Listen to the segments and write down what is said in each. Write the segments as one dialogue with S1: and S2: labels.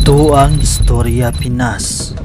S1: Ito ang Istorya Pinas.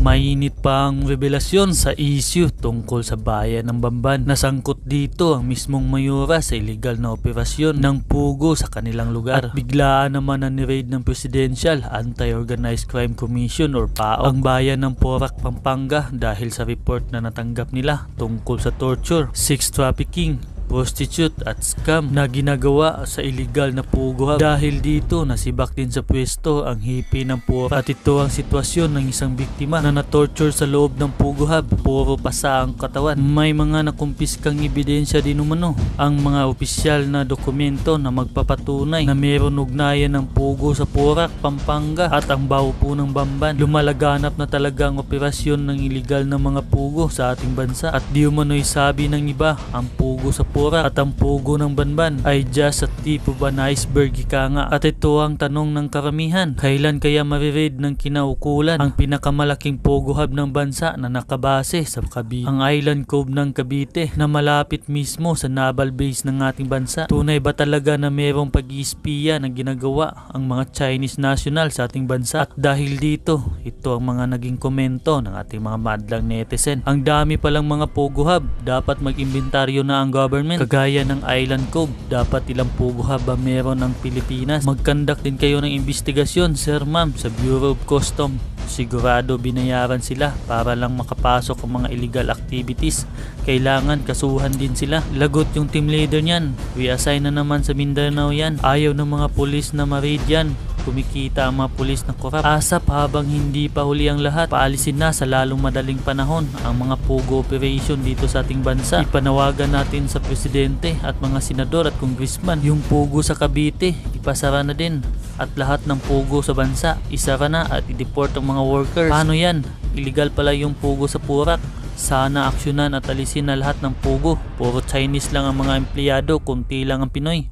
S2: Mainit pa ang revelasyon sa issue tungkol sa bayan ng Bamban. Nasangkot dito ang mismong mayora sa illegal na operasyon ng pugo sa kanilang lugar. At biglaan naman na ni-raid ng Presidential Anti-Organized Crime Commission or PAO ang bayan ng Porac, Pampanga dahil sa report na natanggap nila tungkol sa torture, sex trafficking, prostitute at scam na ginagawa sa illegal na pugo hub. Dahil dito nasibak din sa pwesto ang hipi ng Porac at ito ang sitwasyon ng isang biktima na na-torture sa loob ng pugo hub. Puro pasa ang katawan. May mga nakumpiskang ebidensya din umano ang mga opisyal na dokumento na magpapatunay na meron ugnayan ng pugo sa Porac, Pampanga at ang baho po ng Bamban. Lumalaganap na talaga ang operasyon ng illegal na mga pugo sa ating bansa at di umano'y sabi ng iba ang pugo sa Porac at ang pugo ng Bamban ay just a tip of an iceberg ika nga. At ito ang tanong ng karamihan, kailan kaya marireid ng kinaukulan ang pinakamalaking pugo hub ng bansa na nakabase sa Cavite, ang Island Cove ng Cavite na malapit mismo sa naval base ng ating bansa? Tunay ba talaga na mayroong pag-iispiya na ginagawa ang mga Chinese national sa ating bansa? At dahil dito, ito ang mga naging komento ng ating mga madlang netizen. Ang dami palang mga pugo hub, dapat mag-inventaryo na ang government. Kagaya ng Island Cove, dapat ilang pugo hub ba meron ng Pilipinas? Mag-conduct din kayo ng investigasyon, sir ma'am, sa Bureau of Customs. Sigurado binayaran sila para lang makapasok ang mga illegal activities. Kailangan kasuhan din sila. Lagot yung team leader niyan. We-assign na naman sa Mindanao yan. Ayaw ng mga pulis na ma-raid yan. Kumikita ang mga pulis na korap. Asap habang hindi pa huli ang lahat. Paalisin na sa lalong madaling panahon ang mga pugo operation dito sa ating bansa. Ipanawagan natin sa presidente at mga senador at congressman yung pugo sa Cavite ipasara na din. At lahat ng pugo sa bansa isara na at i-deport ang mga workers. Paano yan? Illegal pala yung pugo sa Porac. Sana aksyonan at alisin na lahat ng pugo. Puro Chinese lang ang mga empleyado, kunti lang ang Pinoy.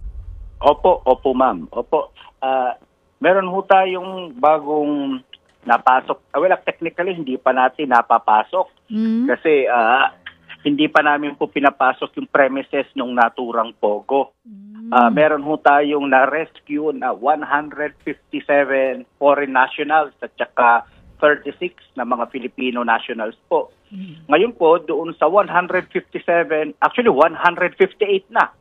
S3: Opo ma'am. Opo. Meron ho tayong bagong napasok. Well, technically, hindi pa natin napapasok. Kasi hindi pa namin po pinapasok yung premises ng naturang Pogo. Meron ho tayong na-rescue na 157 foreign nationals at saka 36 na mga Filipino nationals po. Ngayon po, doon sa 157, actually 158 na.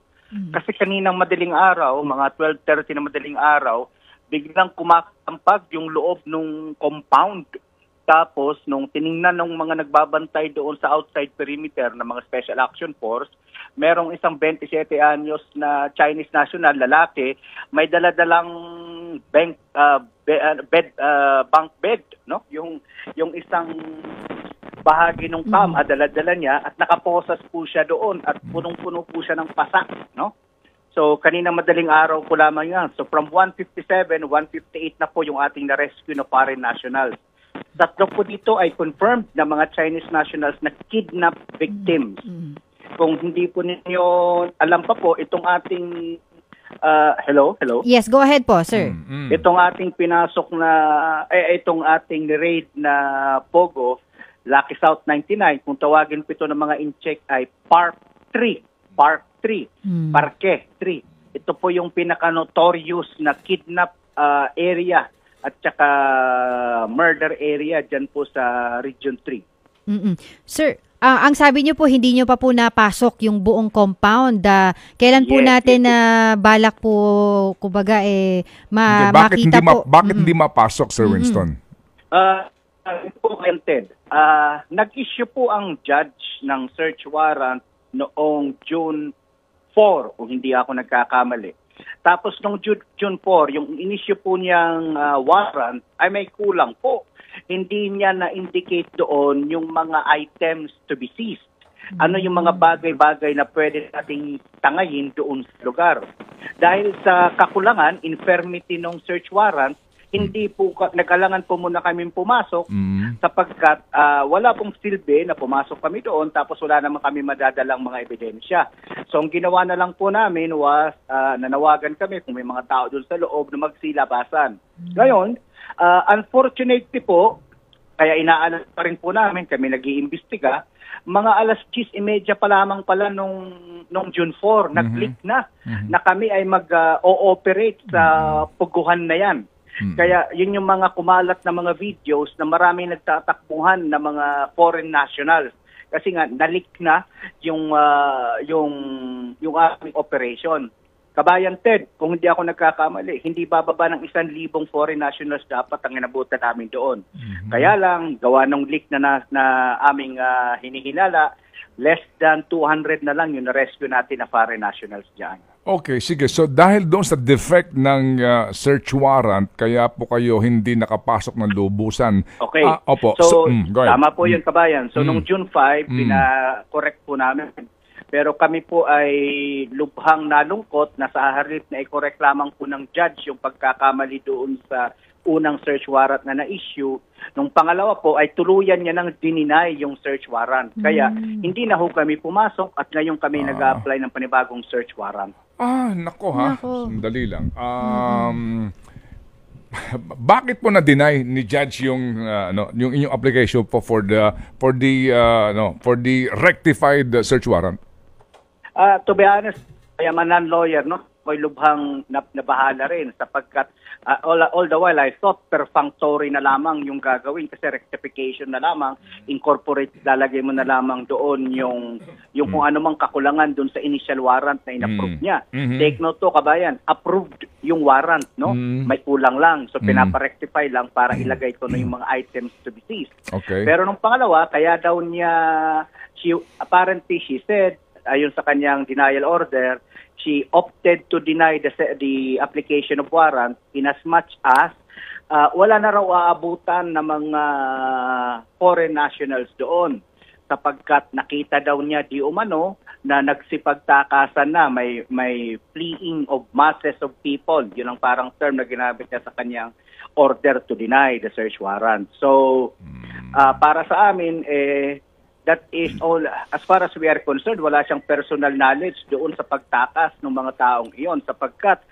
S3: Kasi kaninang madaling araw, mga 12:30 na madaling araw, biglang kumakampag yung loob ng compound. Tapos, nung tiningnan ng mga nagbabantay doon sa outside perimeter ng mga Special Action Force, merong isang 27 anyos na Chinese national, lalaki, may daladalang bunk bed, no? Yung isang bahagi ng cam, dala-dala niya at nakaposas po siya doon at punong-puno po siya ng pasak, no? So, kanina madaling araw po lamang yan. So, from 157, 158 na po yung ating na-rescue na foreign nationals. Tatlo po dito ay confirmed na mga Chinese nationals na kidnap victims. Kung hindi po ninyo alam pa po, itong ating... hello?
S4: Yes, go ahead po, sir.
S3: Itong ating pinasok na... itong ating raid na Pogo, Lucky South 99, kung tawagin po ito ng mga in-check ay Park 3. Parke 3. Ito po yung pinaka-notorious na kidnap area at saka murder area dyan po sa Region 3.
S4: Sir, ang sabi niyo po hindi niyo pa po napasok yung buong compound. Kailan po natin balak po kumbaga makita po?
S5: Bakit hindi mapasok, Sir Winston?
S3: Nag-issue po ang judge ng search warrant noong June 4, kung hindi ako nagkakamali. Tapos nung June 4, yung in-issue po niyang warrant ay may kulang po. Hindi niya na-indicate doon yung mga items to be seized. Ano yung mga bagay-bagay na pwede nating tangayin doon sa lugar. Dahil sa kakulangan, infirmity ng search warrant, hindi po, nagkalangan po muna kami pumasok sapagkat wala pong silbi na pumasok kami doon tapos wala naman kami madadalang mga ebidensya. So ang ginawa na lang po namin was nanawagan kami kung may mga tao doon sa loob na magsilabasan. Ngayon, unfortunately po, kaya inaalam pa rin po namin, kami nag-iimbestiga, mga alas 10:30 pa lamang pala nung June 4, nag-click na kami ay mag-ooperate sa puguhan na yan. Kaya yun yung mga kumalat na mga videos na maraming nagtatakbuhan na mga foreign nationals. Kasi nga nalik na yung aming operation. Kabayan Ted, kung hindi ako nagkakamali, hindi bababa ng 1,000 foreign nationals dapat ang inabutan namin doon. Kaya lang, gawa ng leak na aming hinihinala, less than 200 na lang yung na-rescue natin na foreign nationals dyan.
S5: Okay, sige. So dahil doon sa defect ng search warrant, kaya po kayo hindi nakapasok ng lubusan.
S3: Okay.
S5: Opo.
S3: So,
S5: go ahead.
S3: tama po yun, kabayan. So, nung June 5, pina-correct po namin. Pero kami po ay lubhang nalungkot na sa halip na i-correct lamang po ng judge yung pagkakamali doon sa unang search warrant na na-issue. Nung pangalawa po ay tuluyan niya nang dininay yung search warrant. Kaya hindi na ho kami pumasok at ngayon kami nag-a-apply ng panibagong search warrant.
S5: Nako ha. Sandali lang. Bakit po na-deny ni judge yung yung inyong application po for the rectified search warrant?
S3: To be honest, I am a non-lawyer, no? May lubhang nabahala rin sapagkat all the while I thought perfunctory na lamang yung gagawin kasi rectification na lamang, incorporate, lalagay mo na lamang doon yung kung ano mang kakulangan doon sa initial warrant na inapprove niya. Take note to, kabayan, approved yung warrant, no? May kulang lang. So pinaparectify lang para ilagay ko na yung mga items to be seized.
S5: Okay.
S3: Pero nung pangalawa, kaya daw niya, apparently she said, ayon sa kanyang denial order, she opted to deny the application of warrant in as much as wala na raw aabutan ng mga foreign nationals doon sapagkat nakita daw niya di umano na nagsipagtakasan na may fleeing of masses of people. Yun ang parang term na ginamit niya sa kanyang order to deny the search warrant. So, para sa amin, that is all, as far as we are concerned, wala siyang personal knowledge doon sa pagtakas ng mga taong iyon sapagkat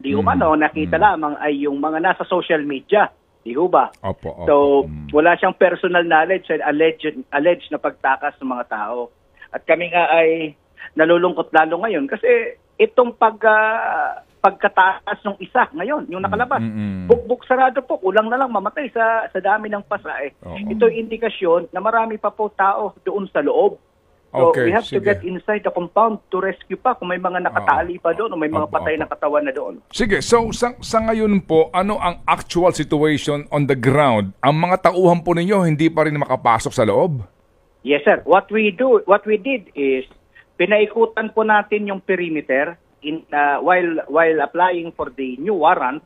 S3: di umano nakita lamang ay yung mga nasa social media, di ho ba?
S5: Opo.
S3: So, wala siyang personal knowledge sa alleged na pagtakas ng mga tao. At kami nga ay nalulungkot lalo ngayon kasi itong pagkataas ng isa ngayon, yung nakalabas. Bukbuk sarado po, kulang na lang mamatay sa dami ng pasa eh. Ito yung indikasyon na marami pa po tao doon sa loob. So we have to get inside the compound to rescue pa kung may mga nakatali pa doon o may mga patay na katawan na doon.
S5: Sige, so sa ngayon po, ano ang actual situation on the ground? Ang mga tauhan po ninyo hindi pa rin makapasok sa loob?
S3: Yes sir, what we did is pinaikutan po natin yung perimeter while applying for the new warrant.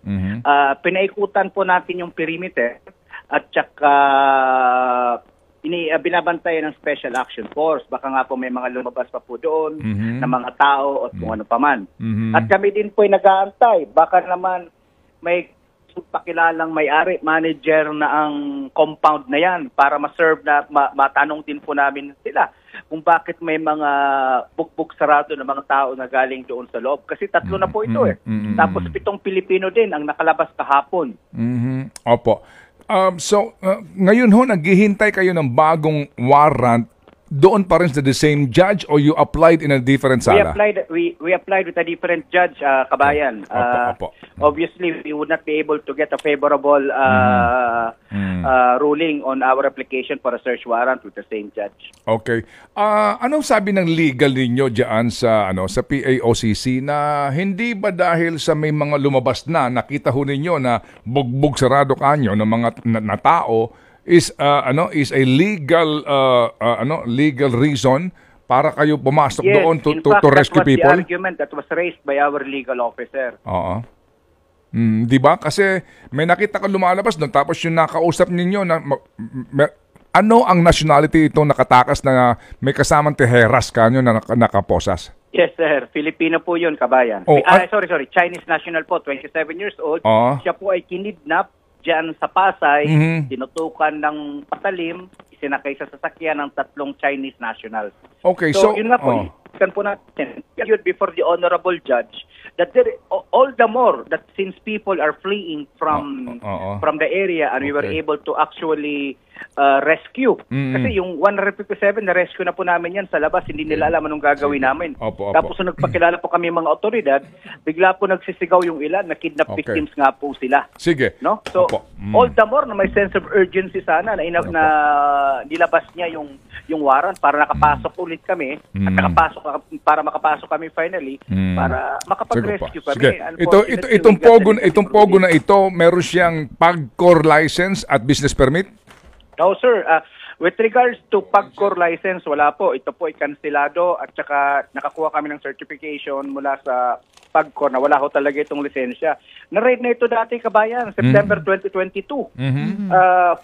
S3: Pinaikutan po natin yung perimeter at saka binabantayan ng Special Action Force. Baka nga po may mga lumabas pa po doon na mga tao at kung ano pa man. At kami din po ay nag-aantay. Baka naman may pakilalang may-ari, manager na ang compound na yan para ma-serve na matanong din po namin sila kung bakit may mga bukbuk sarado na mga tao na galing doon sa loob. Kasi 3 na po ito eh. Tapos 7 Pilipino din ang nakalabas kahapon.
S5: Opo. So, ngayon ho, naghihintay kayo ng bagong warrant doon pa rin sa the same judge or you applied in a different sala?
S3: We applied with a different judge, kabayan.
S5: Opo.
S3: Obviously, we would not be able to get a favorable ruling on our application for a search warrant with the same judge.
S5: Okay. Anong sabi ng legal ninyo diyan sa sa PAOCC na hindi ba dahil sa may mga lumabas na nakita ho ninyo na bugbog sarado kanyo ng mga na tao is a legal legal reason para kayo pumasok doon to rescue people?
S3: Yes, in fact, that was the argument that was raised by our legal officer.
S5: Oo. Di ba? Kasi may nakita ka lumalabas doon tapos yung nakausap ninyo na ano ang nationality itong nakatakas na may kasamang teheras kanyo na nakaposas?
S3: Yes, sir. Filipino po yun, kabayan. Sorry. Chinese national po, 27 years old. Siya po ay kinidnap diyan sa Pasay, tinutukan ng patalim, isinakay sa sasakyan ng 3 Chinese nationals.
S5: Okay,
S3: so yun nga po, kan po natin before the honorable judge that there, all the more that since people are fleeing from the area and we were able to actually rescue. Kasi yung 157 na rescue na po namin yan sa labas, hindi nila alam anong gagawin namin. Tapos nung nagpakilala po kami mga otoridad, bigla po nagsisigaw yung ilan na kidnap victims nga po sila.
S5: Sige.
S3: No? So all the more na may sense of urgency sana na nilabas niya yung warrant para nakapasok ulit kami at para makapasok kami finally para makapag-rescue kami.
S5: Sige. Itong pogo na ito, meron siyang PAGCOR license at business permit?
S3: No, sir. With regards to PAGCOR license, wala po. Ito po ay kansilado at saka nakakuha kami ng certification mula sa PAGCOR na wala ho talaga itong lisensya. Na-raid na ito dati, kabayan, September 2022. 43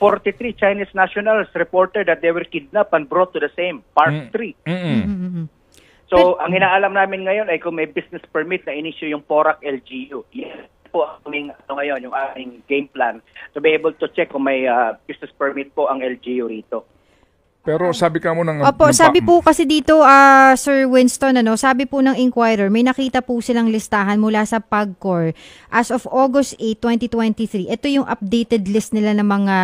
S3: Chinese nationals reported that they were kidnapped and brought to the same, Park 3. So, ang inaalam namin ngayon ay kung may business permit na inisyu yung PORAC LGU. Yes po ang ngayon, yung aming game plan to be able to check kung may business permit po ang LGU rito.
S5: Pero sabi ka mo ng...
S4: Opo, sabi po kasi dito, Sir Winston, sabi po ng Inquirer, may nakita po silang listahan mula sa PAGCOR as of August 8, 2023. Ito yung updated list nila ng mga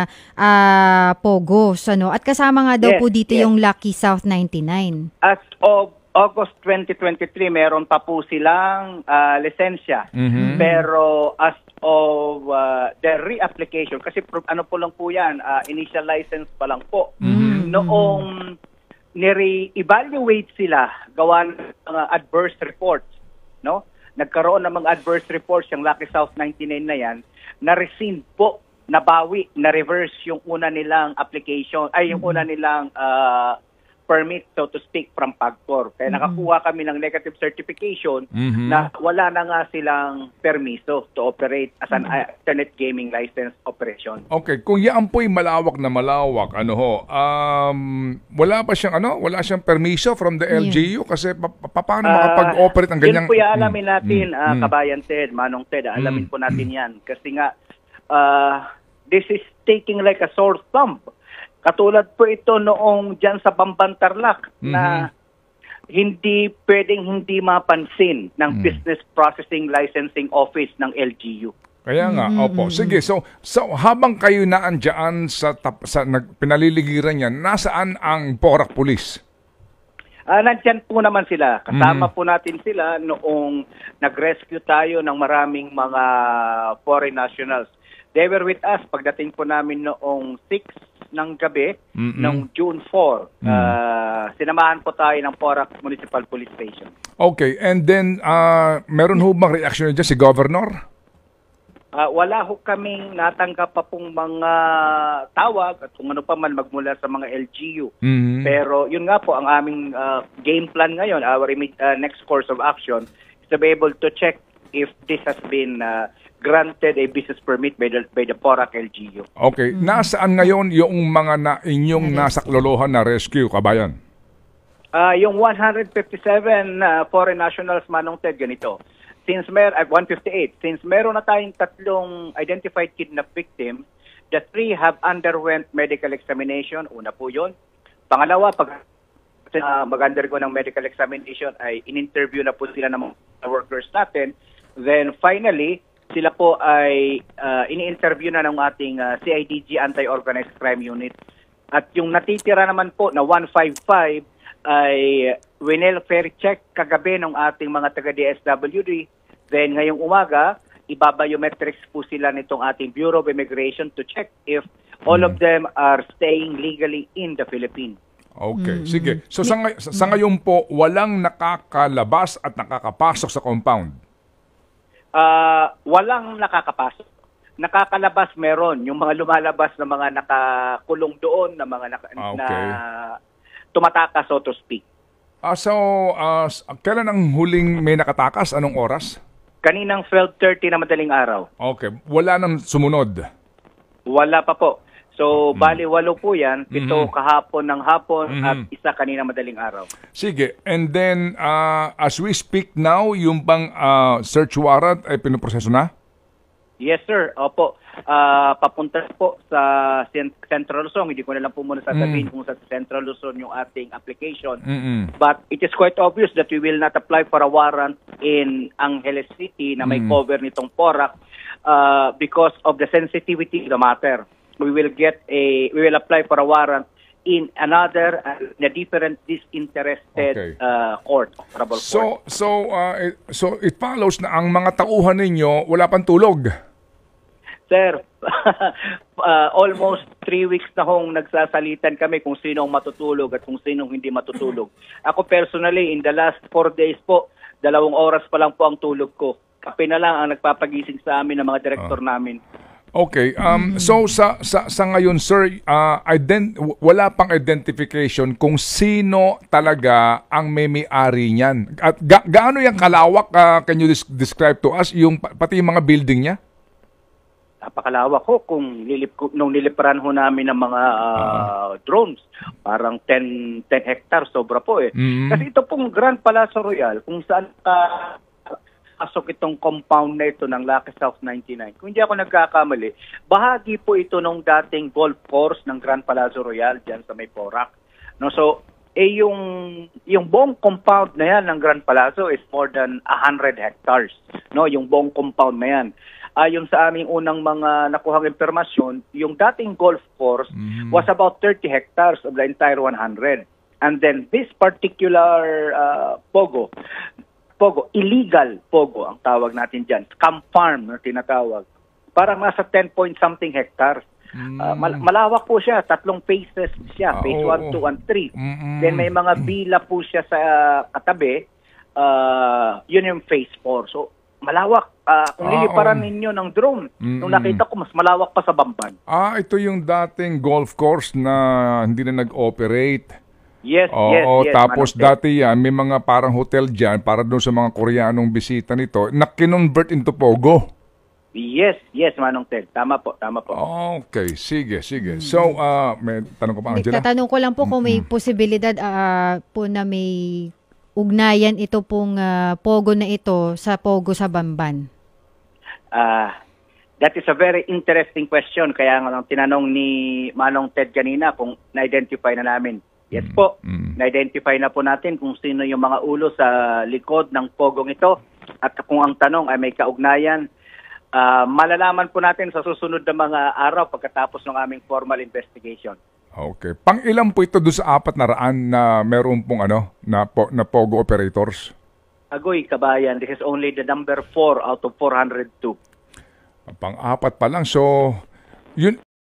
S4: POGOs. At kasama nga daw po dito yung Lucky South 99.
S3: As of August 2023, meron pa po silang lisensya. Pero as of the reapplication, kasi ano po lang po yan, initial license pa lang po. Noong nire-evaluate sila, gawa ng adverse reports, no? Nagkaroon ng mga adverse reports yung Lucky South 99 na yan, na-rescind po, nabawi, na-reverse yung una nilang application, ay yung una nilang permit, so to speak, from PAGCOR. Kaya nakakuha kami ng negative certification na wala na nga silang permiso to operate as an internet gaming license operation.
S5: Okay, kung yan po'y malawak na malawak, wala pa siyang wala siyang permiso from the LGU kasi paano makapag-operate ang ganyang...
S3: Yun po yung alamin natin, Kabayan Ted, Manong Ted, alamin po natin yan. Kasi nga, this is taking like a sore thumb. Katulad po ito noong dyan sa Bambantarlac na hindi pwedeng hindi mapansin ng Business Processing Licensing Office ng LGU.
S5: Kaya nga, opo. Sige, so habang kayo naandyan sa pinaliligiran yan, nasaan ang PORAC Police?
S3: Nandyan po naman sila. Kasama po natin sila noong nag-rescue tayo ng maraming mga foreign nationals. They were with us pagdating po namin noong 6 ng gabi, ng June 4. Sinamahan po tayo ng PORAC Municipal Police Station.
S5: Okay, and then meron ho bang reaction dyan si Governor?
S3: Wala ho kaming natanggap pa pong mga tawag at kung ano pa man magmula sa mga LGU. Pero yun nga po ang aming game plan ngayon, our next course of action is to be able to check if this has been granted a business permit by the PORAC LGU. Okay.
S5: Nasaan ngayon yung mga inyong nasaklolohan na rescue, kabayan?
S3: Yung 157 foreign nationals, Manong Ted, ganito. 158. Since meron na tayong 3 identified kidnap victims, the 3 have underwent medical examination. Una po yun. Pangalawa, pag mag-undergo ng medical examination, ay in-interview na po sila ng mga workers natin. Then finally, sila po ay ini-interview na ng ating CIDG Anti-Organized Crime Unit. At yung natitira naman po na 155 ay winelfare check kagabi ng ating mga taga-DSWD. Then ngayong umaga, ibabiometrics po sila nitong ating Bureau of Immigration to check if all of them are staying legally in the Philippines.
S5: Okay, sige. So sa ngayon po, walang nakakalabas at nakakapasok sa compound?
S3: Walang nakakapasok. Nakakalalabas meron. Yung mga lumalabas na mga nakakulong doon, na mga na tumatakas, so to speak.
S5: Kailan ang huling may nakatakas? Anong oras?
S3: Kaninang 12:30 na madaling araw.
S5: Okay. Wala nang sumunod?
S3: Wala pa po. So, bali 8 po yan. 7 kahapon ng hapon at 1 kanina madaling araw.
S5: Sige. And then, as we speak now, yung bang search warrant ay pinoproseso na?
S3: Yes, sir. Opo. papunta po sa Central Luzon. Hindi ko na lang po muna sasabihin kung sa Central Luzon yung ating application. But it is quite obvious that we will not apply for a warrant in Angeles City na may cover nitong PORAC because of the sensitivity of the matter. We will apply for a warrant in another, in a different disinterested court.
S5: So it follows na ang mga tauhan ninyo wala pang tulog.
S3: Sir, almost 3 weeks na hong nagsasalitan kami kung sino ang matutulog at kung sino hindi matutulog. Ako personally, in the last 4 days po, 2 oras pa lang po ang tulog ko. Kape na lang ang nagpapagising sa amin ng mga direktor namin.
S5: Okay. So sa ngayon, sir, wala pang identification kung sino talaga ang may-ari niyan. At gaano yung kalawak, can you describe to us yung pati yung mga building niya?
S3: Napakalawak ho nung niliparan ho namin ng mga drones. Parang 10 hectares, sobra po eh. Kasi ito pong Grand Palacio Royal, kung saan pasok itong compound na ito ng Lucky South 99. Kung hindi ako nagkakamali, bahagi po ito nung dating golf course ng Grand Palacio Royal dyan sa may PORAC. No, so, yung buong compound na yan ng Grand Palacio is more than 100 hectares. No, yung buong compound na yan. Ayon sa aming unang mga nakuhang impormasyon, yung dating golf course was about 30 hectares of the entire 100. And then this particular Pogo, illegal Pogo ang tawag natin dyan. Scam farm na tinatawag. Parang nasa 10 point something hectares. Malawak po siya. 3 phases siya. Phase 1, 2, and 3. Then may mga villa po siya sa katabi. Yun yung phase 4. So, malawak. Kung liliparan ninyo ng drone, nung nakita ko, mas malawak pa sa Bamban.
S5: Ito yung dating golf course na hindi na nag-operate.
S3: Yes, yes.
S5: Tapos dati yan, may mga parang hotel dyan para doon sa mga Koreanong bisita nito na kinonvert into Pogo.
S3: Yes, Manong Ted. Tama po.
S5: Okay, sige. So, may tanong ko pa, Angela?
S4: Tatanong ko lang po kung may posibilidad po na may ugnayan ito pong Pogo na ito sa Pogo sa Bamban.
S3: That is a very interesting question. Kaya nga tinanong ni Manong Ted kanina kung na-identify na namin. Yes po, na-identify na po natin kung sino yung mga ulo sa likod ng Pogong ito. At kung ang tanong ay may kaugnayan, malalaman po natin sa susunod na mga araw pagkatapos ng aming formal investigation.
S5: Okay. Pang-ilan po ito doon sa 400 na meron pong na Pogo operators?
S3: Agoy, kabayan, this is only the number 4 out of 402.
S5: Pang-4 pa lang. So, yun,